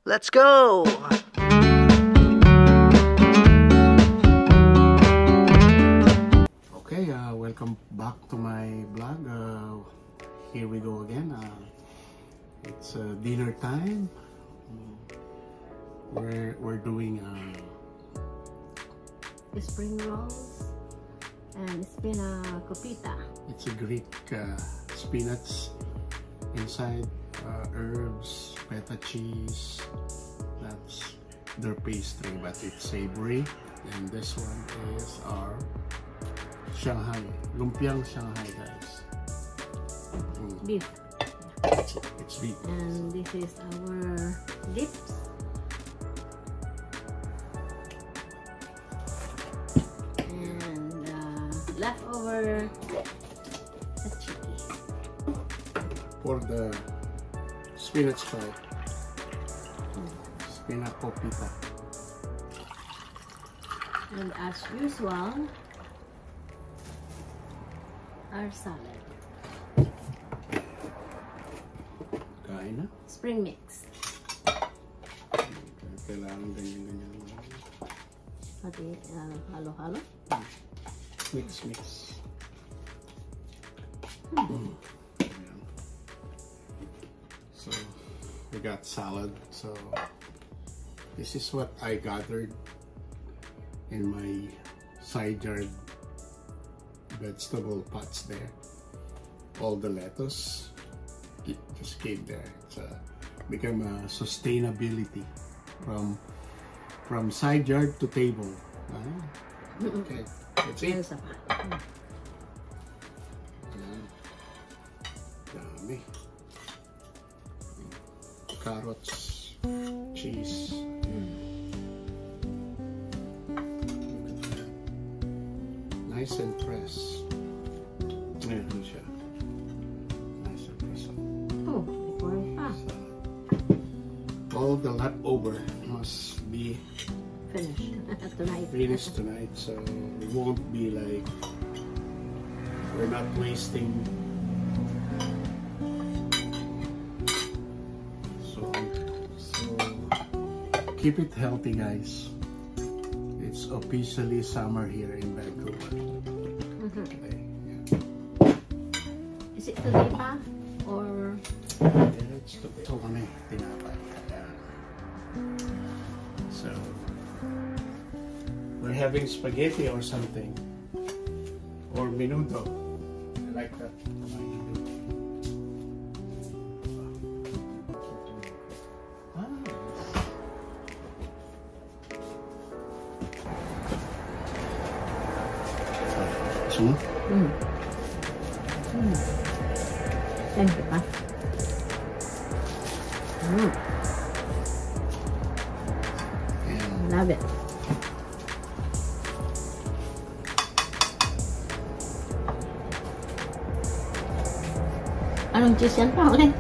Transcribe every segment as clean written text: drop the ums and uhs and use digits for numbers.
Let's go! Okay, welcome back to my vlog. Here we go again. It's dinner time. We're doing spring rolls and spinacopita. It's a Greek spinach inside, herbs, feta cheese. That's their pastry, but it's savory. And this one is our Shanghai, lumpiang Shanghai, guys. Beef. It's beef. And this is our dips. And leftover tzatziki. For the spinach pie, spinacopita. And as usual, our salad. Kain na. Spring mix. Kailangan ganyan-ganyan. Pati halo-halo. Mix. So we got salad. So this is what I gathered in my side yard vegetable pots there. All the lettuce just came there. It's become a sustainability from side yard to table. Okay, let's eat. Dami. Carrots, cheese. Nice and fresh. Ayan siya. Nice and fresh. Oh, corn pa. All the leftover must be finished tonight, so it won't be like we're not wasting. So keep it healthy, guys. It's officially summer here in Vancouver. Today, yeah. Is it today pa? Or? Yeah, it's today. So kami, tinapay. So we're having spaghetti or something. Or menudo. I like that. Thank you, pa. Love it. Anong cheese yan pa ulit?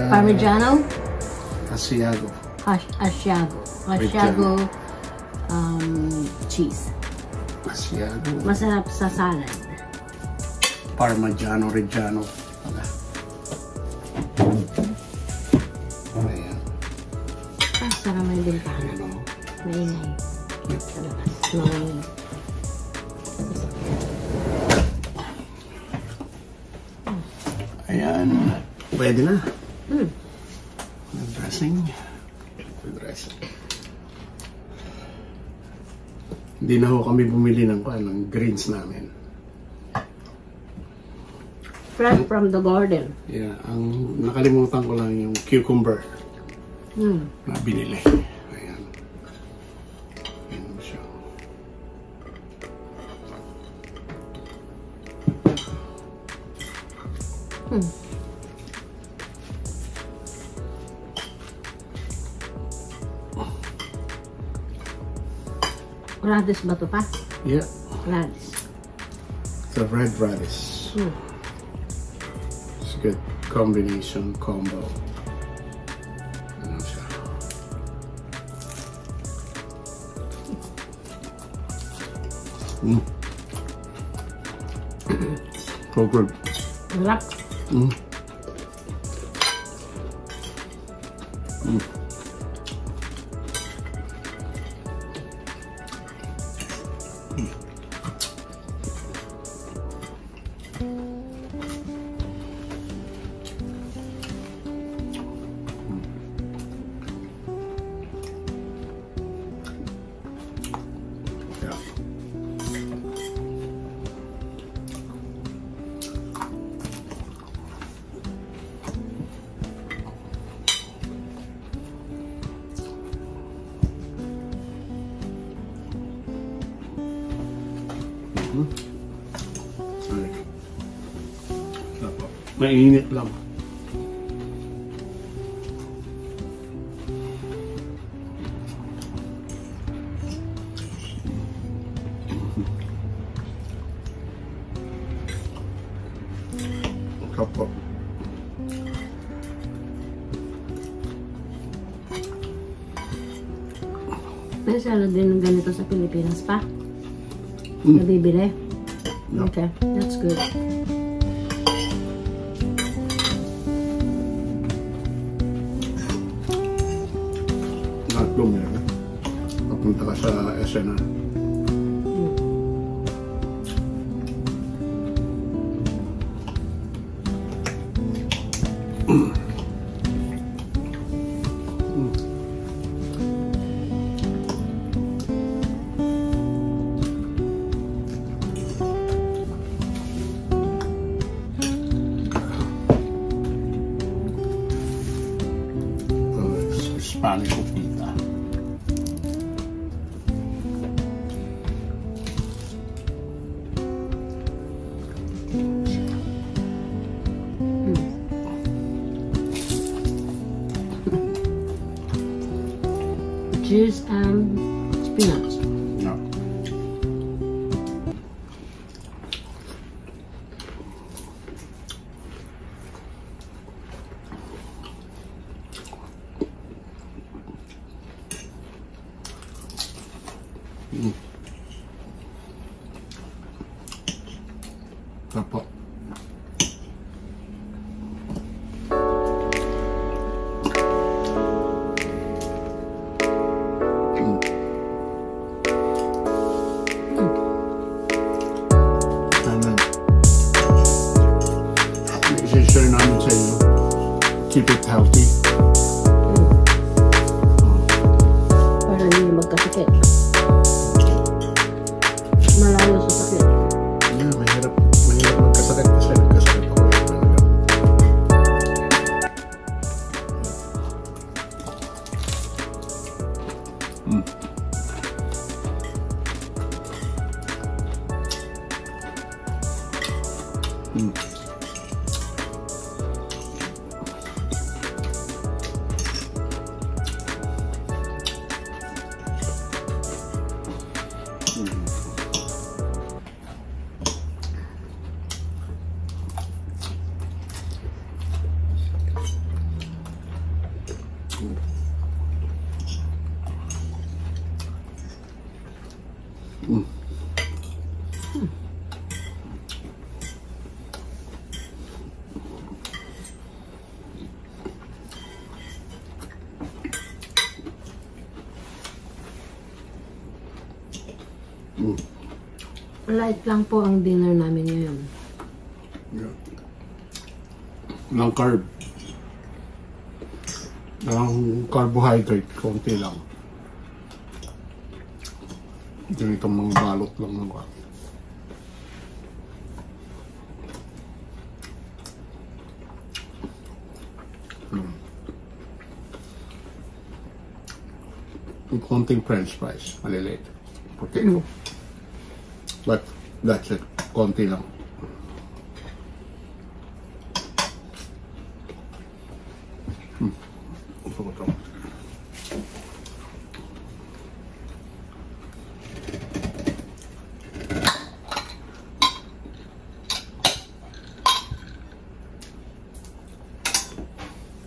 Parmigiano? Asiago. Asiago cheese. Asiago. Masarap sa salad. Parmigiano Reggiano. Ayan. Sarap may bintana. Maingay. Sa labas. Ayan. Pwede na. Dressing. Hindi na ho kami bumili ng greens namin. Fresh from the garden. Yeah, ang nakalimutan ko lang yung cucumber na binili. Ayan. Ayan mo siya. Radish ba ito pa? Yeah. Radish. It's a red radish. It's a good combination, combo. Ano siya? So good. Sarap. Mainit lang. Kapo. May salad din ng ganito sa Pilipinas pa? Nabibili? Yeah. Okay, that's good. Natlong yan. Papunta ka sa SNR. Spanish pita. Cheese and spinach. Yeah. Kapo. I-share namin sa inyo. Keep it healthy. Para hindi magkasakit. Malayo sa sakit. Yeah, mahirap magkasakit kasi nagkasakit ako yun talaga. Light lang po ang dinner namin ngayon. Yeah. Ng carb. Ng carbohydrate, konti lang. Ganitong mga balot lang ng kape. Yung konting french fries, maliliit. Potato. But that's it. Konti lang. Gusto ko ito.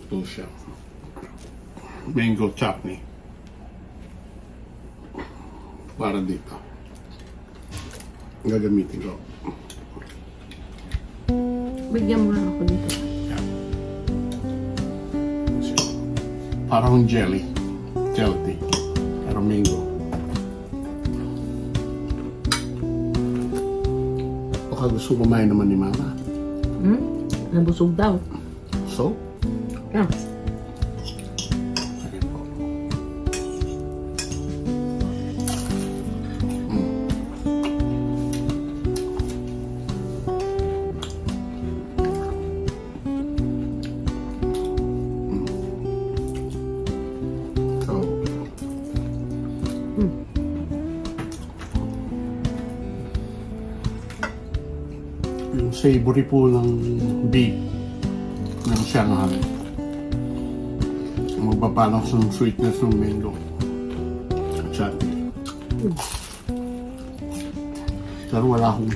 Ito siya. Mango chutney. Para dito. Gagamitin ko. Bigyan mo lang ako dito. Parang jelly. Gelatin. Pero mango. Baka gusto kumain naman ni Mama. Nabusog daw. So? Yeah. Ayan po. So, yung savory po ng beef ng Shanghai. Magbabalance ng sweetness ng mango. At pero wala akong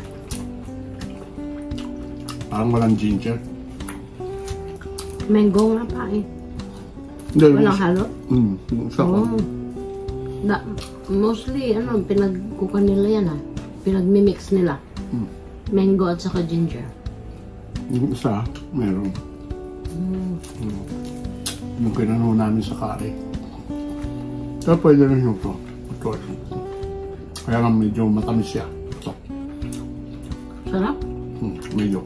parang walang ginger. Mango nga pa eh. Hindi, Walang halo? yung isa ko. Mostly, pinagkukan nila yan ah. Pinagmimix nila. Mango at saka ginger. Yung isa, meron. Yung kinano namin sa curry. Pero pwede rin yung ito. Kaya lang medyo matamis siya. Ito. Sarap? Medyo.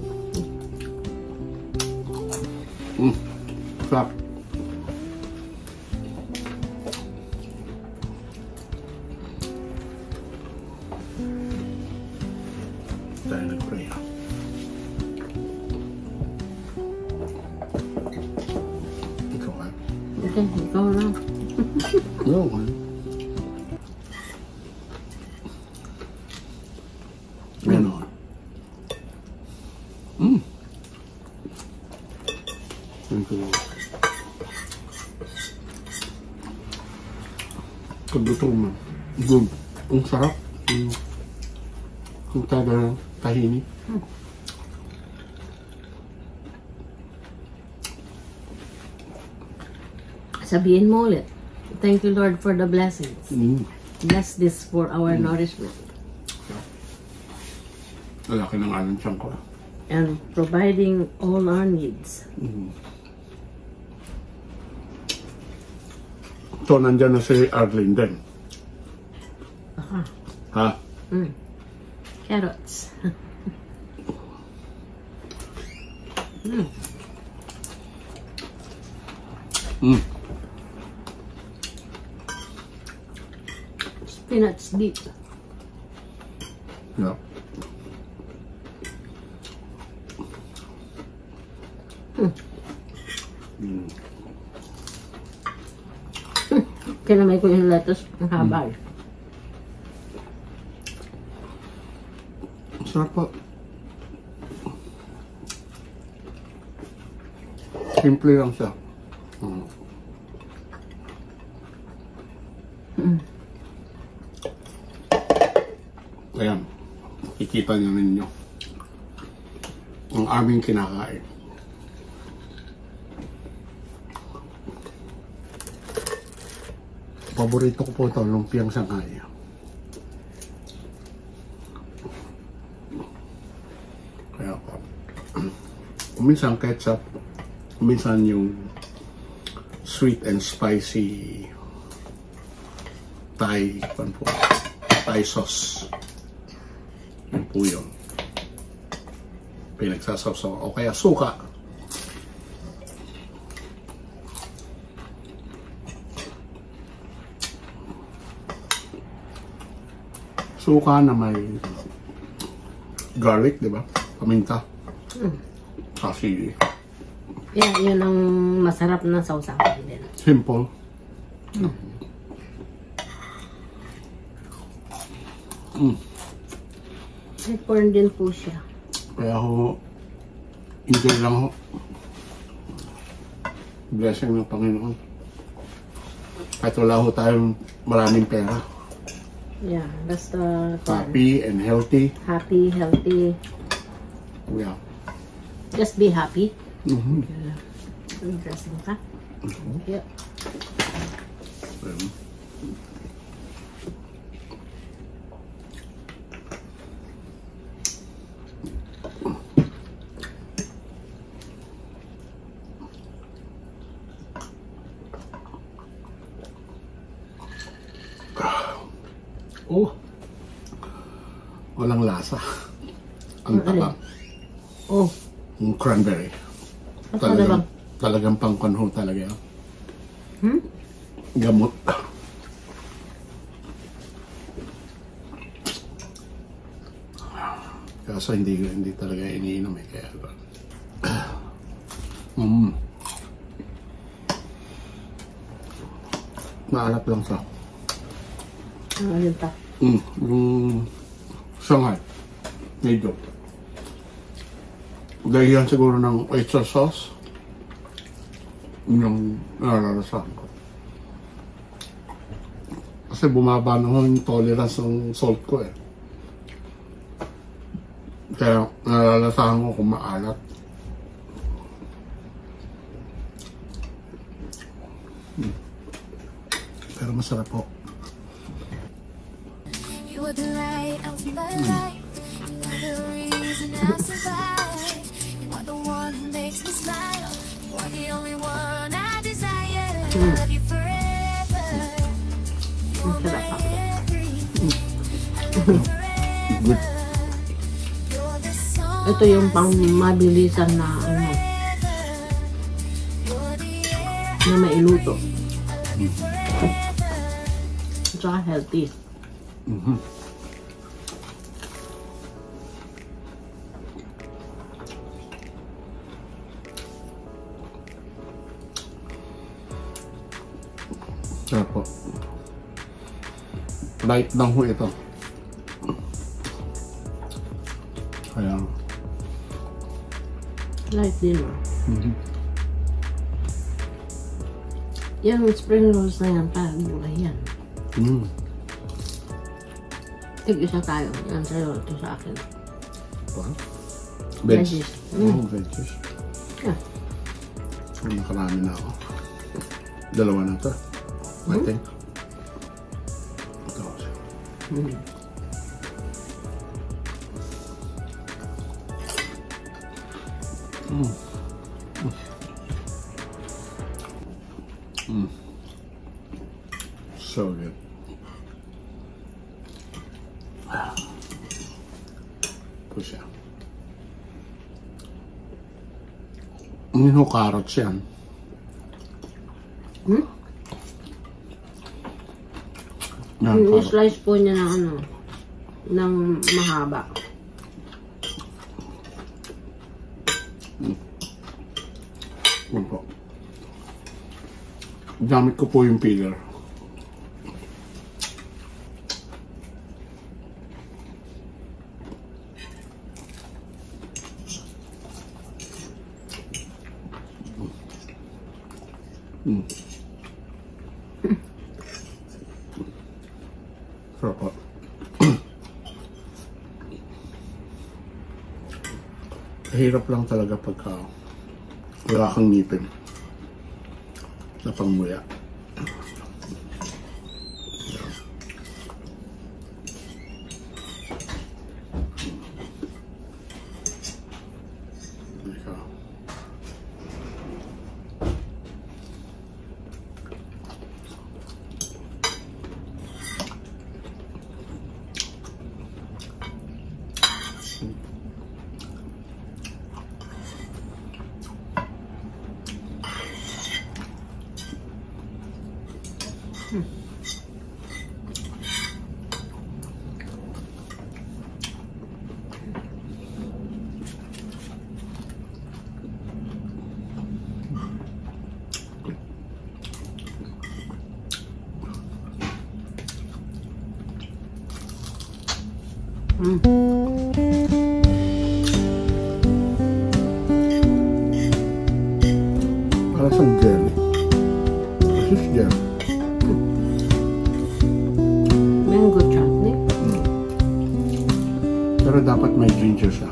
Sarap. Tayo nag-pray ha. Ikaw ha? Okay, ikaw lang. Oo ha? Ganon. Thank you. Pagluto mo. Good. Ang sarap. Ang taga tahini. Sabihin mo ulit. Thank you, Lord, for the blessings. Bless this for our nourishment. Lalaki ng alam siyang ko. And providing all our needs. So, nandyan na si Arlene din. Aha. Ha? Carrots. Spinach dip. Yeah. Kinamay ko yung lettuce. Ang haba. Sarap po. Simple lang siya. Ayan. Kikita niyo ninyo. Ang aming kinakain. Paborito ko po ito, lumpiang Shanghai. Kaya po. Minsan ketchup, minsan yung sweet and spicy Thai sauce. Yun po yun. Pinagsasawsaw. O kaya suka. Suka na may garlic, di ba? Paminta. Kasi Yeah, yun ang masarap na sausawan din. simple. May corn din po siya. Kaya ho, enjoy lang ho. Blessing ng Panginoon. Kahit wala ho tayong maraming pera. Yeah, basta Happy and healthy. happy, healthy. Yeah. Just be happy. Mm-hmm. Interesting ka? Yeah. Oh. Walang lasa. Ang taba. Oh. Yung cranberry. Talagang pangkonho talaga yan. Gamot. Kaso hindi talaga iniinom eh. Kaya maalat lang sa Ano pa? yung Shanghai. Medyo. Dahil yan siguro ng oyster sauce. Yung nararasahan ko. Kasi bumaba naman yung tolerance ng salt ko eh. Kaya nararasahan ko kung maalat. Pero masarap po. You are the light of my life. You are the reason I survive. You are the one who makes me smile. You are the only one I desire. I love you forever. You are my everything. Good. Ito yung pang mabilisan na na mailuto. Tsaka healthy. Sarap po. Light lang ho ito. Kaya light din Yung spring rolls na yan, parang mura yan. Tig-isa tayo. Yan sa'yo, ito sa akin. What? Veggies. Veggies. Yeah. Nakarami na ako. Dalawa na ito. I think. Ito kasi. So good. Ito siya. Ano carrots yan? I-slice po niya ng ng mahaba. Opo. Gamit ko po yung peeler. Sarap po. Hirap lang talaga pagka wala kang ngipin na pangmuya. Para siyang jelly. This is jelly. Mango chutney. Pero dapat may ginger siya.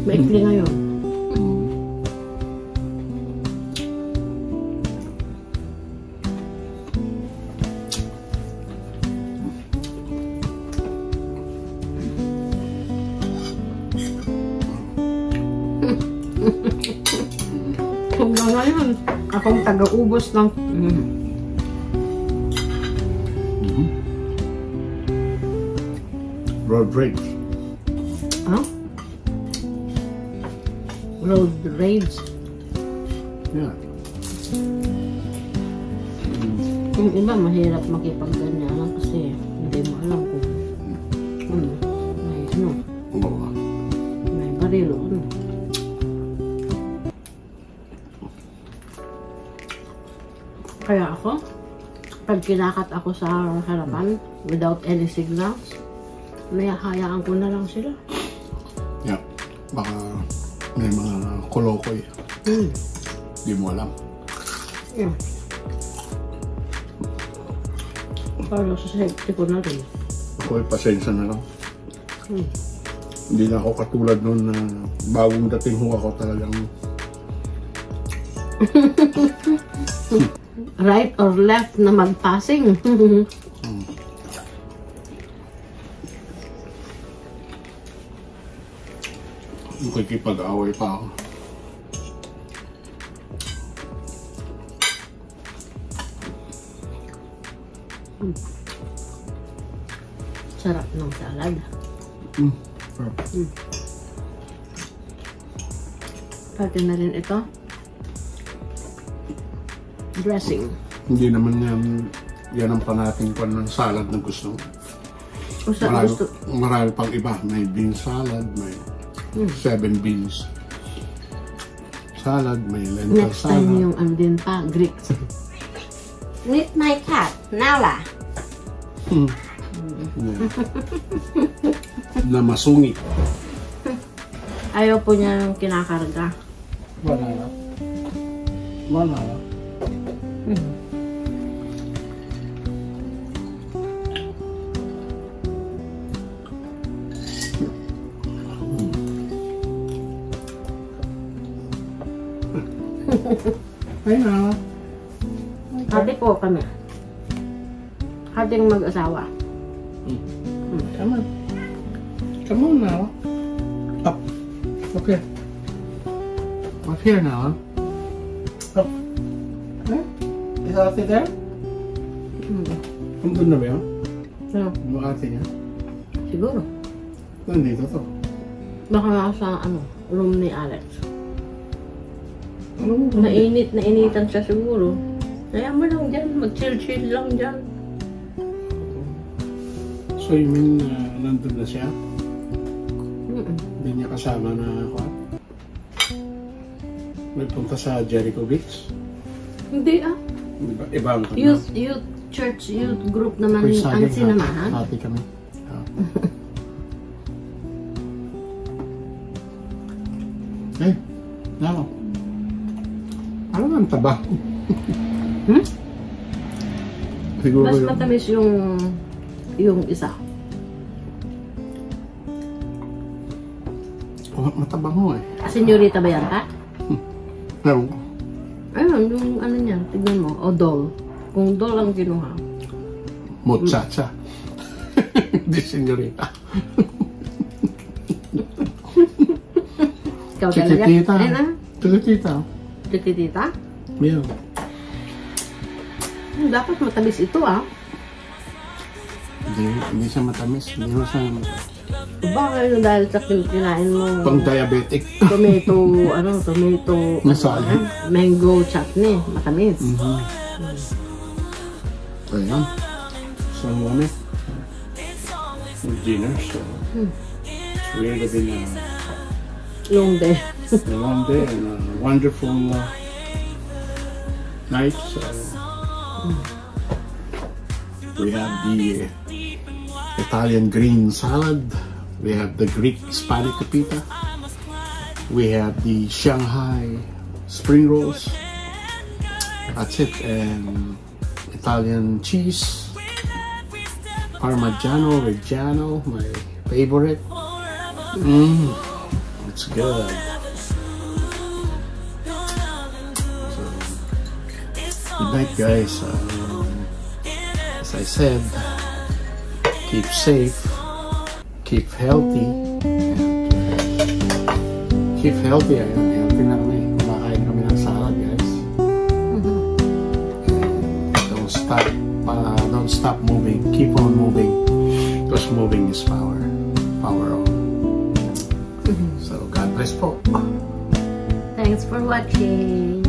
Maikli ngayon. Hanggang ngayon, akong taga-ubos ng... Road rage. Huh? Road rage. Yeah. Yung iba, mahirap makipagganyanan kasi hindi mo alam kung may ano, Oo. may barilo. Ano. Kaya ako, pag kinakat ako sa harapan without any signals, hayaan ko na lang sila. Yeah. Baka may mga kolokoy. Di mo alam. Yeah. Para sa safety ko na rin. Ako'y pasensya na lang. Hindi na ako katulad nun na bagong dating ho ako talagang Right or left na mag-passing. makikipag-away pa ako. Sarap ng salad. Pati na rin ito. Dressing. Hindi naman yan ang panating pan ng salad na gusto. Marami pang iba. May bean salad, may 7 beans salad, may lentil Next salad. time yung andin pa, Greek. Meet my cat, Nala. Na masungit. Ayaw po niya kinakarga. Wala na. Wala na. Ay na. Hati po kami. Hating mag-asawa. Come on. Come on now. Up. Okay. Up here now. Up. Huh? Is ate there? Nandun na ba yun? So, Yung ate niya? siguro. Nandito to. Baka nasa room ni Alex. Ano mo? Nainitan siya siguro. Kaya mo lang dyan, mag-chill-chill lang dyan. So you mean nandun na siya? Hindi niya kasama na ako? Nagpunta sa Jericho Beach? Hindi Ibang kami. Youth church, youth group naman ang sinamahan. Happy kami. Eh, now. Ano ang taba? Siguro Mas yung... matamis yung isa. Oh, matabang ho eh. Senyorita ba yan, Pat? Ewan ko. Ayun, yung niya, tignan mo, o dol. Kung dol ang kinuha. Mochacha. Di senyorita. Ikaw talaga? Chiquitita. Ayun Chiquitita. Chiquitita? Yeah. Dapat matamis ito Hindi siya matamis. Hindi mo siya Bakit dahil sa kinain mo pang diabetic. tomato Masala. mango chutney, matamis. Ayan. So, ano? Dinner. So, it's really been Long day. a long day and a wonderful night. So, we have the Italian green salad. We have the Greek Spanish pita. We have the Shanghai spring rolls. That's it. And Italian cheese. Parmigiano Reggiano, my favorite. It's good. So, good night, guys. As I said, keep safe, keep healthy. Keep healthy. Ayun, healthy na kami. Kumakain kami ng salad, guys. Don't stop moving. Keep on moving. Because moving is power. Power on. So, God bless po. Thanks for watching.